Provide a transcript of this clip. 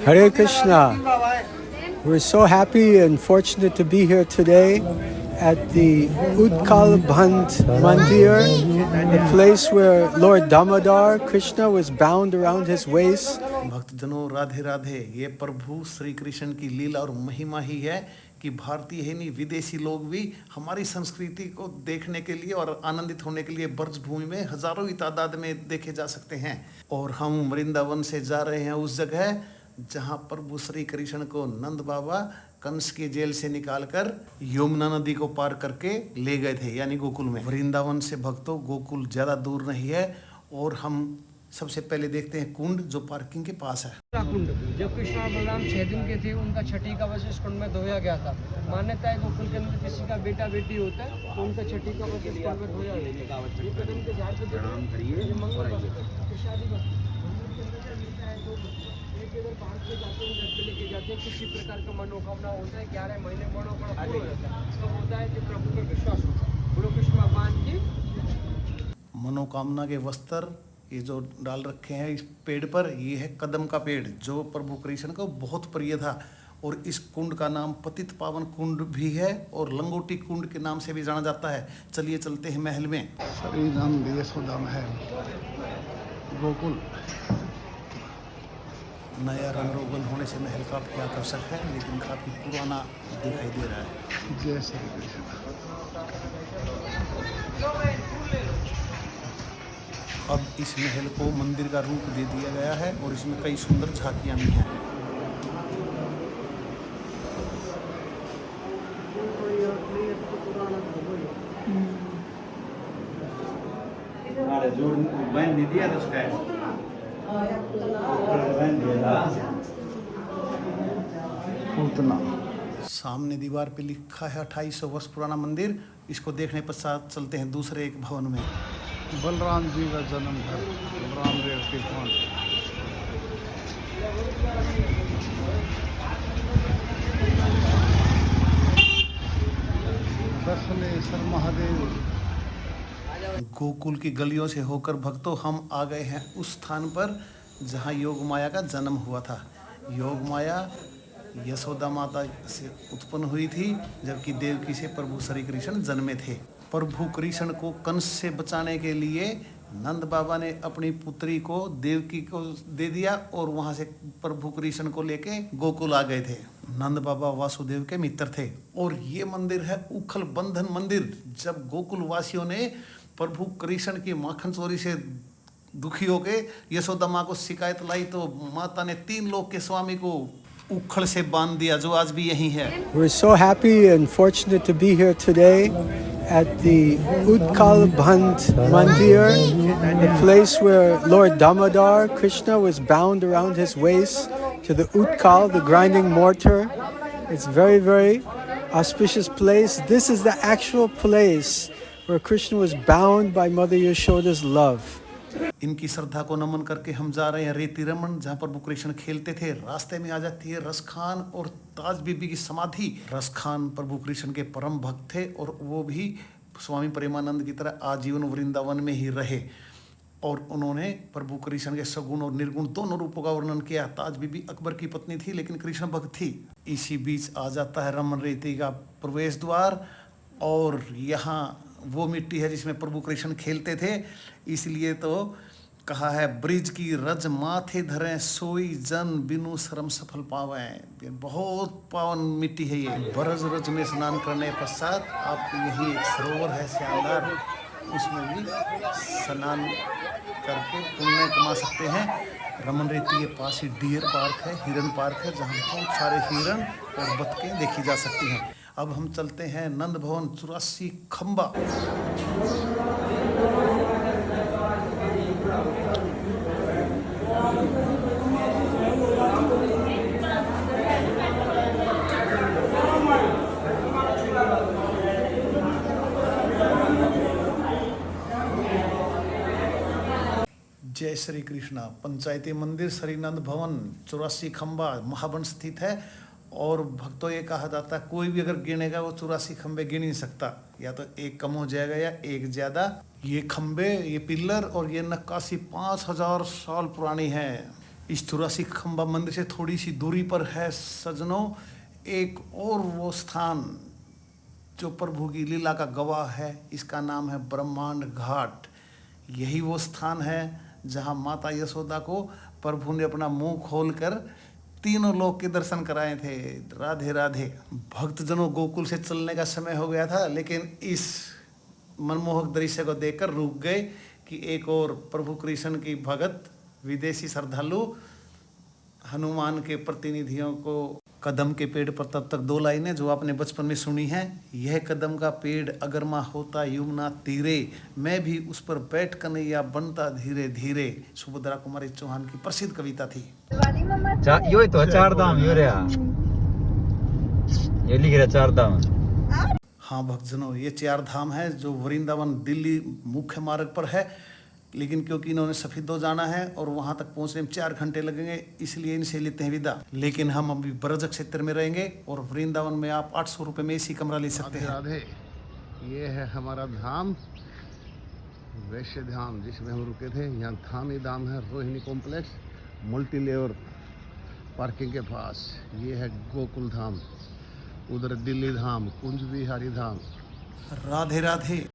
Hare Krishna. We're so happy and fortunate to be here today at the Utkal Band Mandir, the place where Lord Damodar Krishna was bound around his waist. भक्तजनों राधे राधे। ये प्रभु श्री कृष्ण की लीला और महिमा ही है कि भारतीय ही नहीं विदेशी लोग भी हमारी संस्कृति को देखने के लिए और आनंदित होने के लिए ब्रज भूमि में हजारों की तादाद में देखे जा सकते हैं। और हम वृंदावन से जा रहे हैं उस जगह जहां प्रभु श्री कृष्ण को नंद बाबा कंस की जेल से निकालकर यमुना नदी को पार करके ले गए थे, यानी गोकुल में। वृंदावन से भक्तों गोकुल ज़्यादा दूर नहीं है। और हम सबसे पहले देखते हैं कुंड जो पार्किंग के पास है। कुंड जब कृष्ण और बलराम 6 दिन के थे, उनका छठी का वश इस कुंड में धोया गया था। मान्यता है गोकुल के अंदर किसी का बेटा बेटी होता है तो उनका छठी का वश इस कुंड में धोया गया। ये कदम के झाड़ पे ये मंगल शादी केवल 5 से जाते हैं, घर पे लेके जाते हैं। किसी प्रकार का मनोकामना होता है, 11 महीने मनोकामना पूरा होता है तो होता है कि प्रभु पर विश्वास होता है। बोलो कृष्ण भगवान की। मनोकामना के वस्त्र ये जो डाल रखे हैं इस पेड़ पर, ये है कदम का पेड़ जो प्रभु कृष्ण को बहुत प्रिय था। और इस कुंड का नाम पतित पावन कुंड भी है और लंगोटी कुंड के नाम से भी जाना जाता है। चलिए चलते हैं महल में। श्री नंद यशोदा महल गोकुल। नया रंग रोगन होने से महल काफी आकर्षक है, लेकिन काफी पुराना दिखाई दे रहा है। जय श्री कृष्ण। अब इस महल को मंदिर का रूप दे दिया गया है और इसमें कई सुंदर झांकियां भी हैं। उतना सामने दीवार पे लिखा है 2800 वर्ष पुराना मंदिर। इसको देखने पश्चात चलते हैं दूसरे एक भवन में। बलराम जी का जन्म घर रामदेव के भवन। दर्शनेश्वर महादेव। गोकुल की गलियों से होकर भक्तों हम आ गए हैं उस स्थान पर जहां योग माया का जन्म हुआ था। योग माया यशोदा माता से उत्पन्न हुई थी, जबकि देवकी से प्रभु श्री कृष्ण जन्मे थे। प्रभु कृष्ण को कंस से बचाने के लिए नंद बाबा ने अपनी पुत्री को देवकी को दे दिया और वहां से प्रभु कृष्ण को लेके गोकुल आ गए थे। नंद बाबा वासुदेव के मित्र थे। और ये मंदिर है उखल बंधन मंदिर। जब गोकुल वासियों ने प्रभु कृष्ण की माखन चोरी से दुखी हो गए, यशोदा माँ को शिकायत लाई तो माता ने 3 लोक के स्वामी को उखड़ से बांध दिया, जो आज भी यही है। We're so happy and fortunate to be here today at the Utkal Band Mandir, the place where Lord Damodar Krishna was bound around his waist to the Utkal, the grinding mortar. It's very, very auspicious place. This is the actual place where Krishna was bound by Mother Yashoda's love. इनकी श्रद्धा को नमन करके हम जा रहे हैं रेती रमन, जहाँ प्रभु कृष्ण खेलते थे। रास्ते में आ जाती है रसखान और ताज बीबी की समाधि। रसखान प्रभु कृष्ण के परम भक्त थे और वो भी स्वामी प्रेमानंद की तरह आजीवन वृंदावन में ही रहे। और उन्होंने प्रभु कृष्ण के सगुण और निर्गुण दोनों रूपों का वर्णन किया। ताज बीबी अकबर की पत्नी थी, लेकिन कृष्ण भक्त थी। इसी बीच आ जाता है रमन रेती का प्रवेश द्वार। और यहाँ वो मिट्टी है जिसमें प्रभु कृष्ण खेलते थे, इसलिए तो कहा है ब्रिज की रज माथे धरें सोई जन बिनु श्रम सफल पावें। बहुत पावन मिट्टी है ये। ब्रज रज में स्नान करने पश्चात आप यही एक सरोवर है शानदार, उसमें भी स्नान करके पुण्य कमा सकते हैं। रमन रेती के पास ही डियर पार्क है, हिरन पार्क है, जहाँ बहुत सारे हिरन और बतखें देखी जा सकती हैं। अब हम चलते हैं नंद भवन 84 खंबा। जय श्री कृष्णा। पंचायती मंदिर श्री नंद भवन 84 खंबा महावन स्थित है। और भक्तों ये कहा जाता है कोई भी अगर गिनेगा वो 84 खंबे गिन नहीं सकता, या तो एक कम हो जाएगा या एक ज्यादा। ये खंबे, ये पिलर और ये नक्काशी 5000 साल पुरानी है। इस चौरासी खंबा मंदिर से थोड़ी सी दूरी पर है सजनों एक और वो स्थान जो प्रभु की लीला का गवाह है। इसका नाम है ब्रह्मांड घाट। यही वो स्थान है जहाँ माता यशोदा को प्रभु ने अपना मुंह खोलकर तीनों लोक के दर्शन कराए थे। राधे राधे। भक्तजनों, गोकुल से चलने का समय हो गया था, लेकिन इस मनमोहक दृश्य को देखकर रुक गए कि एक और प्रभु कृष्ण की भगत विदेशी श्रद्धालु हनुमान के प्रतिनिधियों को कदम के पेड़ पर तब तक 2 लाइनें जो आपने बचपन में सुनी हैं। यह कदम का पेड़ अगर माँ होता यमुना तीरे, मैं भी उस पर बैठ कन्हैया बनता धीरे धीरे। सुभद्रा कुमारी चौहान की प्रसिद्ध कविता थी। यो तो 4 धाम यो रे, ये लिख रहा 4 धाम। हाँ भक्तजनों, ये 4 धाम है जो वृंदावन दिल्ली मुख्य मार्ग पर है, लेकिन क्योंकि इन्होंने सफेदो जाना है और वहां तक पहुंचने में 4 घंटे लगेंगे, इसलिए इनसे लेते हैं विदा। लेकिन हम अभी ब्रज क्षेत्र में रहेंगे और वृंदावन में आप 800 रुपये में इसी कमरा ले सकते हैं। राधे, ये है हमारा धाम, वैश्य धाम, जिसमें हम रुके थे। यहाँ धाम ही धाम है, Rohini complex multi layer parking के पास। ये है गोकुल धाम, उधर दिल्ली धाम, कुंज बिहारी धाम। राधे राधे।